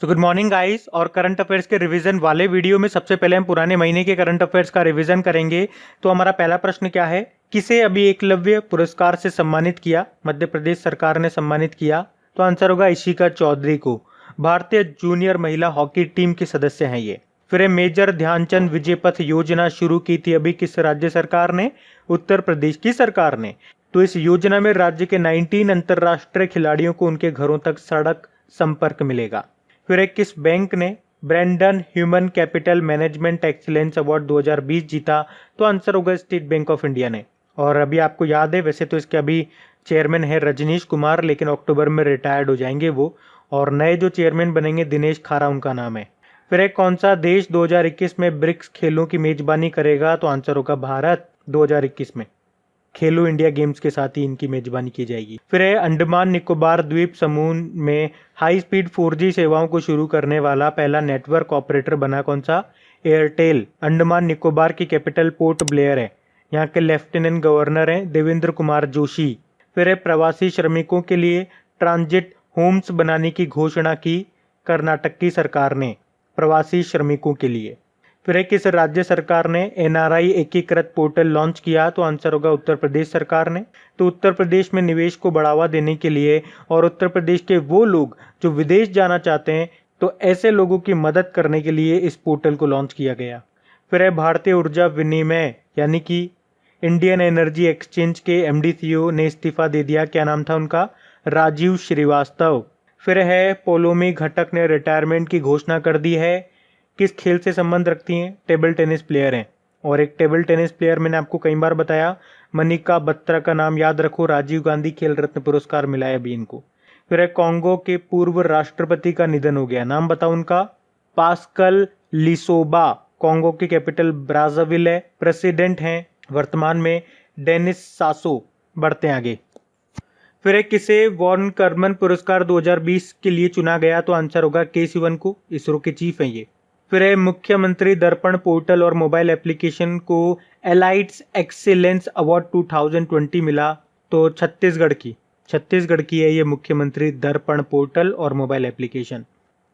तो good morning guys. और current affairs के रिवीजन वाले वीडियो में सबसे पहले हम पुराने महीने के करंट अफेयर्स का रिवीजन करेंगे। तो हमारा पहला प्रश्न क्या है, किसे अभी एकलव्य पुरस्कार से सम्मानित किया? मध्य प्रदेश सरकार ने सम्मानित किया। तो आंसर होगा इशिका चौधरी को। भारतीय जूनियर महिला हॉकी टीम के सदस्य हैं ये। फिर है मेजर ध्यानचंद विजय पथ योजना शुरू की थी अभी किस राज्य सरकार ने? उत्तर प्रदेश की सरकार ने। तो इस योजना में राज्य के 19 अंतर्राष्ट्रीय खिलाड़ियों को उनके घरों तक सड़क संपर्क मिलेगा। फिर एक किस बैंक ने Brandon human capital management excellence award 2020 जीता? तो आंसर होगा स्टेट बैंक ऑफ इंडिया ने। और अभी आपको याद है, वैसे तो इसके अभी चेयरमैन है रजनीश कुमार, लेकिन अक्टूबर में रिटायर्ड हो जाएंगे वो। और नए जो चेयरमैन बनेंगे दिनेश खारा उनका नाम है। फिर एक कौन सा देश 2021 में ब्रिक्स खेलों की मेजबानी करेगा? तो आंसर होगा भारत। 2021 में खेलो इंडिया गेम्स के साथ ही इनकी मेजबानी की जाएगी। फिर है अंडमान निकोबार द्वीप समूह में हाई स्पीड 4G सेवाओं को शुरू करने वाला पहला नेटवर्क ऑपरेटर बना कौन सा? एयरटेल। अंडमान निकोबार की कैपिटल पोर्ट ब्लेयर है। यहाँ के लेफ्टिनेंट गवर्नर हैं देवेंद्र कुमार जोशी। फिर है प्रवासी श्रमिकों के लिए ट्रांजिट होम्स बनाने की घोषणा की कर्नाटक की सरकार ने, प्रवासी श्रमिकों के लिए। फिर किस राज्य सरकार ने NRI एकीकृत पोर्टल लॉन्च किया? तो आंसर होगा उत्तर प्रदेश सरकार ने। तो उत्तर प्रदेश में निवेश को बढ़ावा देने के लिए और उत्तर प्रदेश के वो लोग जो विदेश जाना चाहते हैं, तो ऐसे लोगों की मदद करने के लिए इस पोर्टल को लॉन्च किया गया। फिर है भारतीय ऊर्जा विनिमय यानी कि इंडियन एनर्जी एक्सचेंज के MD CEO ने इस्तीफा दे दिया। क्या नाम था उनका? राजीव श्रीवास्तव। फिर है पोलोमी घटक ने रिटायरमेंट की घोषणा कर दी है। किस खेल से संबंध रखती हैं? टेबल टेनिस प्लेयर हैं। और एक टेबल टेनिस प्लेयर मैंने आपको कई बार बताया, मनिका बत्रा का नाम याद रखो, राजीव गांधी खेल रत्न पुरस्कार मिला है अभी इनको। फिर है कांगो के पूर्व राष्ट्रपति का निधन हो गया, नाम बताओ उनका? पास्कल लिसोबा। कांगो की कैपिटल ब्राज़ाविल है। प्रेसिडेंट हैं वर्तमान में डेनिस सासो। बढ़ते आगे। फिर एक किसे वॉन करमन पुरस्कार 2020 के लिए चुना गया? तो आंसर होगा के सिवन को, इसरो के चीफ हैं ये। फिर है मुख्यमंत्री दर्पण पोर्टल और मोबाइल एप्लीकेशन को एलाइट्स एक्सीलेंस अवार्ड 2020 मिला। तो छत्तीसगढ़ की है ये मुख्यमंत्री दर्पण पोर्टल और मोबाइल एप्लीकेशन।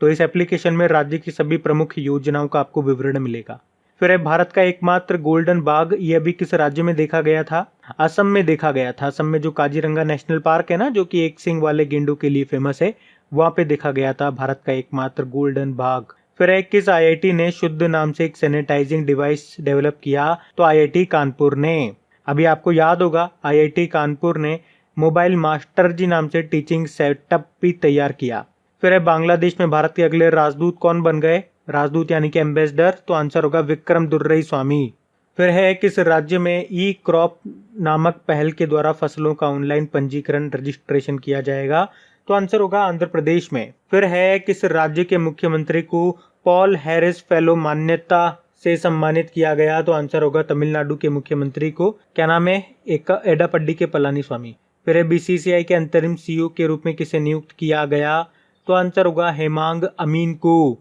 तो इस एप्लीकेशन में राज्य की सभी प्रमुख योजनाओं का आपको विवरण मिलेगा। फिर है भारत का एकमात्र गोल्डन बाघ, ये अभी किस राज्य में देखा गया था? असम में देखा गया था। असम में जो काजीरंगा नेशनल पार्क है ना, जो कि एक सिंग वाले गेंडों के लिए फेमस है, वहां पे देखा गया था भारत का एकमात्र गोल्डन बाघ। फिर है किस IIT ने शुद्ध नाम से एक सैनिटाइजिंग डिवाइस डेवलप किया? तो IIT कानपुर ने। अभी आपको याद होगा IIT कानपुर ने मोबाइल मास्टर जी नाम से टीचिंग सेटअप भी तैयार किया। फिर है बांग्लादेश में भारत के अगले राजदूत कौन बन गए? राजदूत यानी कि एम्बेसडर। तो आंसर होगा विक्रम दुर्रई स्वामी। फिर है किस राज्य में ई क्रॉप नामक पहल के द्वारा फसलों का ऑनलाइन पंजीकरण रजिस्ट्रेशन किया जाएगा? तो आंसर होगा आंध्र प्रदेश में। फिर है किस राज्य के मुख्यमंत्री को पॉल हैरिस फेलो मान्यता से सम्मानित किया गया? तो आंसर होगा तमिलनाडु के मुख्यमंत्री को। क्या नाम है? एडापड्डी के पलानी स्वामी। फिर है BCCI के अंतरिम CEO के रूप में किसे नियुक्त किया गया? तो आंसर होगा हेमांग अमीन को,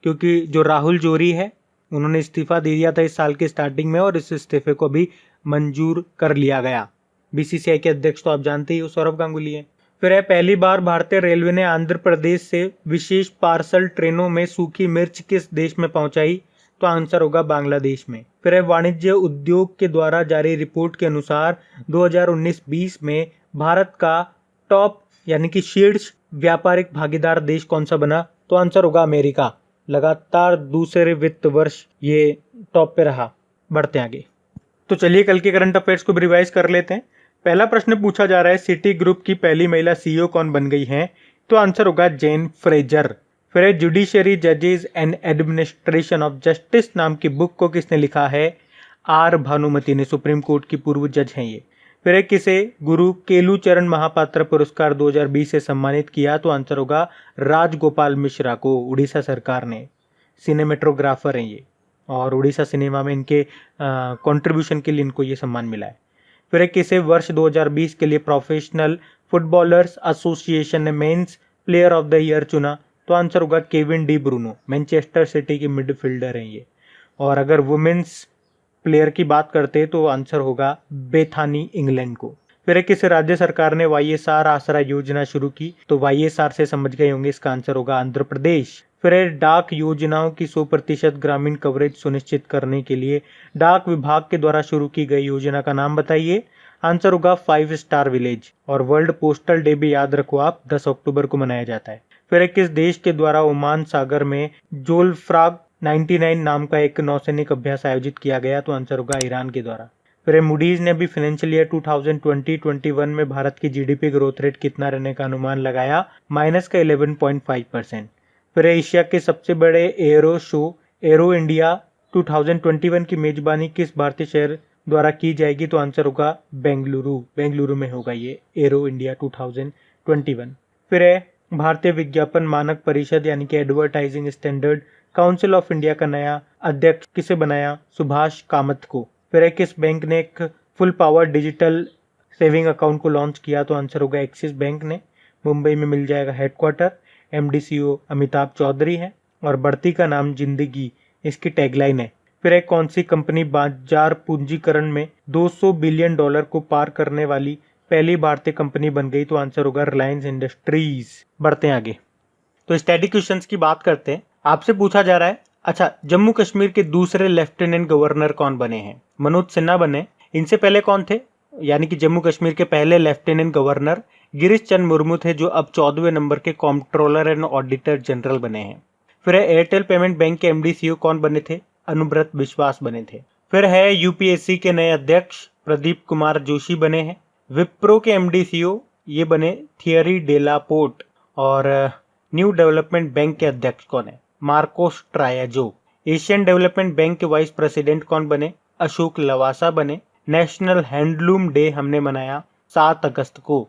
क्योंकि जो राहुल जोरी है उन्होंने इस्तीफा दे दिया था इस साल के स्टार्टिंग में और इस इस्तीफे को भी मंजूर कर लिया गया। BCCI के अध्यक्ष तो आप जानते ही हो, सौरभ गांगुली है। फिर है पहली बार भारतीय रेलवे ने आंध्र प्रदेश से विशेष पार्सल ट्रेनों में सूखी मिर्च किस देश में पहुंचाई? तो आंसर होगा बांग्लादेश में। फिर है वाणिज्य उद्योग के द्वारा जारी रिपोर्ट के अनुसार 2019-20 में भारत का टॉप यानी कि शीर्ष व्यापारिक भागीदार देश कौन सा बना? तो आंसर होगा अमेरिका। लगातार दूसरे वित्त वर्ष ये टॉप पे रहा। बढ़ते आगे। तो चलिए कल के करंट अफेयर्स को भी रिवाइज कर लेते हैं। पहला प्रश्न पूछा जा रहा है, सिटी ग्रुप की पहली महिला CEO कौन बन गई हैं? तो आंसर होगा जेन फ्रेजर। फिर है जुडिशरी जजेस एंड एडमिनिस्ट्रेशन ऑफ जस्टिस नाम की बुक को किसने लिखा है? R भानुमति ने, सुप्रीम कोर्ट की पूर्व जज हैं ये। फिर है किसे गुरु केलुचरण महापात्र पुरस्कार 2020 से सम्मानित किया? तो आंसर होगा राजगोपाल मिश्रा को, उड़ीसा सरकार ने। सिनेमेटोग्राफर हैं ये और उड़ीसा सिनेमा में इनके कंट्रीब्यूशन के लिए इनको ये सम्मान मिला है। फिर किसे वर्ष 2020 के लिए प्रोफेशनल फुटबॉलर्स एसोसिएशन ने men's player of the year चुना? तो आंसर होगा Kevin De Bruno, Manchester city के मिडफील्डर हैं ये। और अगर वुमेन्स प्लेयर की बात करते तो आंसर होगा बेथानी, इंग्लैंड को। फिर किस राज्य सरकार ने YSR आसरा योजना शुरू की? तो YSR से समझ गए होंगे, इसका आंसर होगा आंध्र प्रदेश। फिर है डाक योजनाओं की 100% ग्रामीण कवरेज सुनिश्चित करने के लिए डाक विभाग के द्वारा शुरू की गई योजना का नाम बताइए। आंसर होगा 5 स्टार विलेज। और वर्ल्ड पोस्टल डे भी याद रखो आप, 10 अक्टूबर को मनाया जाता है। फिर किस देश के द्वारा ओमान सागर में जोलफ्राग 99 नाम का एक नौसैनिक अभ्यास आयोजित किया गया? तो आंसर होगा ईरान के द्वारा। फिर मूडीज ने भी फाइनेंशियल ईयर 2020-21 में भारत की जीडीपी ग्रोथ रेट कितना रहने का अनुमान लगाया? माइनस का 11.5%। फिर एशिया के सबसे बड़े एरो शो एरो इंडिया 2021 की मेजबानी किस भारतीय शहर द्वारा की जाएगी? तो आंसर होगा बेंगलुरु में होगा ये एरो इंडिया 2021। फिर है भारतीय विज्ञापन मानक परिषद यानी कि advertising standard council of India का नया अध्यक्ष किसे बनाया? सुभाष कामत को। फिर है किस बैंक ने एक full power digital saving account को लॉन्च किया? तो आंसर होगा एक्सिस बैंक ने। मुंबई में मिल जाएगा हेडक्वार्टर। MD/CEO अमिताभ चौधरी है और बढ़ती का नाम जिंदगी इसकी टैगलाइन है। फिर एक कौन सी कंपनी बाजार पूंजीकरण में $200 बिलियन को पार करने वाली पहली भारतीय कंपनी बन गई? तो आंसर होगा रिलायंस इंडस्ट्रीज। बढ़ते हैं आगे, तो स्टैटिक क्वेश्चंस की बात करते हैं। आपसे पूछा जा रहा है, अच्छा जम्मू कश्मीर के दूसरे लेफ्टिनेंट गवर्नर कौन बने हैं? मनोज सिन्हा बने। इनसे पहले कौन थे? यानी कि जम्मू कश्मीर के पहले लेफ्टिनेंट गवर्नर गिरीश चंद्र मुर्मू थे, जो अब 14वें नंबर के कॉम्प्ट्रोलर एंड ऑडिटर जनरल बने हैं। फिर है एयरटेल पेमेंट बैंक के MD/CEO कौन बने थे? अनुव्रत विश्वास बने थे। फिर है UPSC के नए अध्यक्ष प्रदीप कुमार जोशी बने हैं। विप्रो के MD/CEO ये बने थियरी डेलापोर्ट। और न्यू डेवलपमेंट बैंक के अध्यक्ष कौन है? मार्कोस ट्रायाजो। एशियन डेवलपमेंट बैंक के वाइस प्रेसिडेंट कौन बने? अशोक लवासा बने। नेशनल हैंडलूम डे हमने मनाया 7 अगस्त को।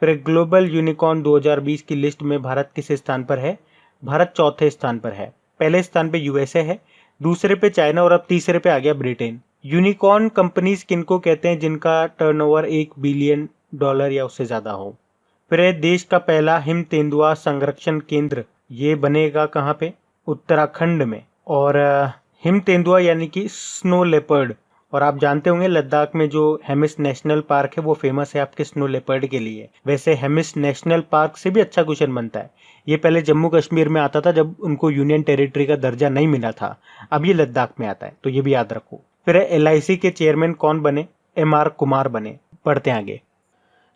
फिर ग्लोबल यूनिकॉर्न 2020 की लिस्ट में भारत किस स्थान पर है? भारत चौथे स्थान पर है। पहले स्थान पे USA है, दूसरे पे चाइना और अब तीसरे पे आ गया ब्रिटेन। यूनिकॉर्न कंपनीज किनको कहते हैं? जिनका टर्नओवर $1 बिलियन या उससे ज्यादा हो। फिर देश का पहला हिम तेंदुआ संरक्षण केंद्र ये बनेगा कहाँ पे? उत्तराखंड में। और हिम तेंदुआ यानी कि स्नो लेपर्ड, और आप जानते होंगे लद्दाख में जो हेमिस नेशनल पार्क है वो फेमस है आपके स्नो लेपर्ड के लिए। वैसे हेमिस नेशनल पार्क से भी अच्छा क्वेश्चन बनता है। ये पहले जम्मू कश्मीर में आता था जब उनको यूनियन टेरिटरी का दर्जा नहीं मिला था, अब ये लद्दाख में आता है, तो ये भी याद रखो। फिर LIC के चेयरमैन कौन बने? MR कुमार बने। पढ़ते हैं आगे,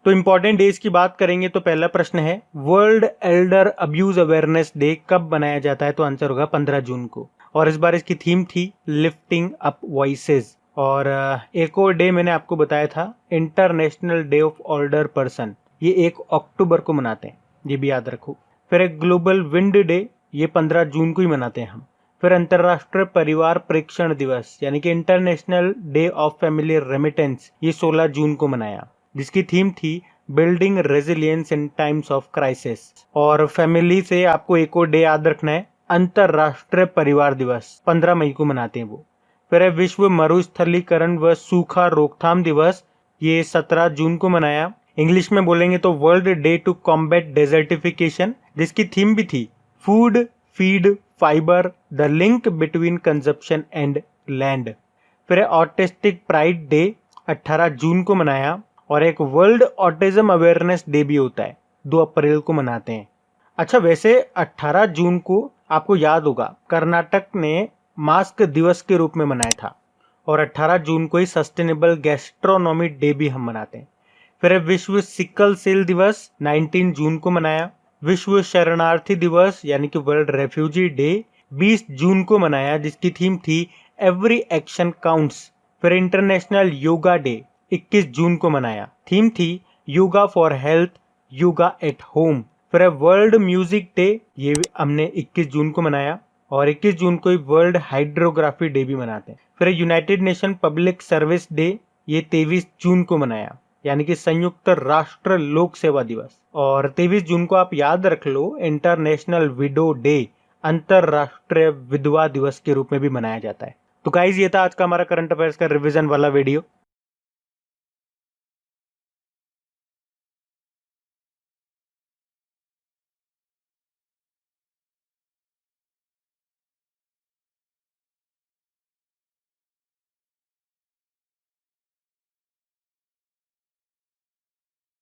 तो इंपॉर्टेंट डेज की बात करेंगे तो पहला प्रश्न है world Elder abuse awareness day कब बनाया जाता है? तो आंसर होगा 15 जून को। और इस बार इसकी थीम थी लिफ्टिंग अप वॉइसेस। और एक और डे मैंने आपको बताया था international day of older person, ये 1 अक्टूबर को मनाते हैं, ये भी याद रखो। फिर एक ग्लोबल विंड डे, ये 15 जून को ही मनाते हैं हम। फिर अंतरराष्ट्रीय परिवार प्रेक्षण दिवस यानी कि international day of family remittance, ये 16 जून को मनाया, जिसकी थीम थी building resilience in times of crisis. और फैमिली से आपको एक और डे याद रखना है, अंतरराष्ट्रीय परिवार दिवस 15 मई को मनाते हैं वो। फिर है विश्व मरुस्थलीकरण व सूखा रोकथाम दिवस, ये 17 जून को मनाया। इंग्लिश में बोलेंगे तो world day to combat desertification, जिसकी थीम भी थी food feed fibre the link between consumption and land. फिर है ऑटिस्टिक प्राइड डे 18 जून को मनाया। और एक वर्ल्ड ऑटिज्म अवेयरनेस डे भी होता है, 2 अप्रैल को मनाते हैं। अच्छा वैसे 18 जून को आपको याद होगा कर्नाटक ने मास्क दिवस के रूप में मनाया था, और 18 जून को ही सस्टेनेबल गैस्ट्रोनॉमी डे भी हम मनाते हैं। फिर विश्व सिकल सेल दिवस 19 जून को मनाया। विश्व शरणार्थी दिवस यानी कि वर्ल्ड रेफ्यूजी डे 20 जून को मनाया, जिसकी थीम थी एवरी एक्शन काउंट्स। फिर इंटरनेशनल योगा डे 21 जून को मनाया, थीम थी yoga for health yoga at home. फिर वर्ल्ड म्यूजिक डे, ये हमने 21 जून को मनाया, और 21 जून को ही वर्ल्ड हाइड्रोग्राफी डे भी मनाते हैं। फिर United nation public service day, ये 23 जून को मनाया, यानी कि संयुक्त राष्ट्र लोक सेवा दिवस। और 23 जून को आप याद रख लो इंटरनेशनल विडो डे, अंतरराष्ट्रीय विधवा दिवस के रूप में भी मनाया जाता है। तो गाइज ये था आज का हमारा करंट अफेयर्स का रिवीजन वाला वीडियो।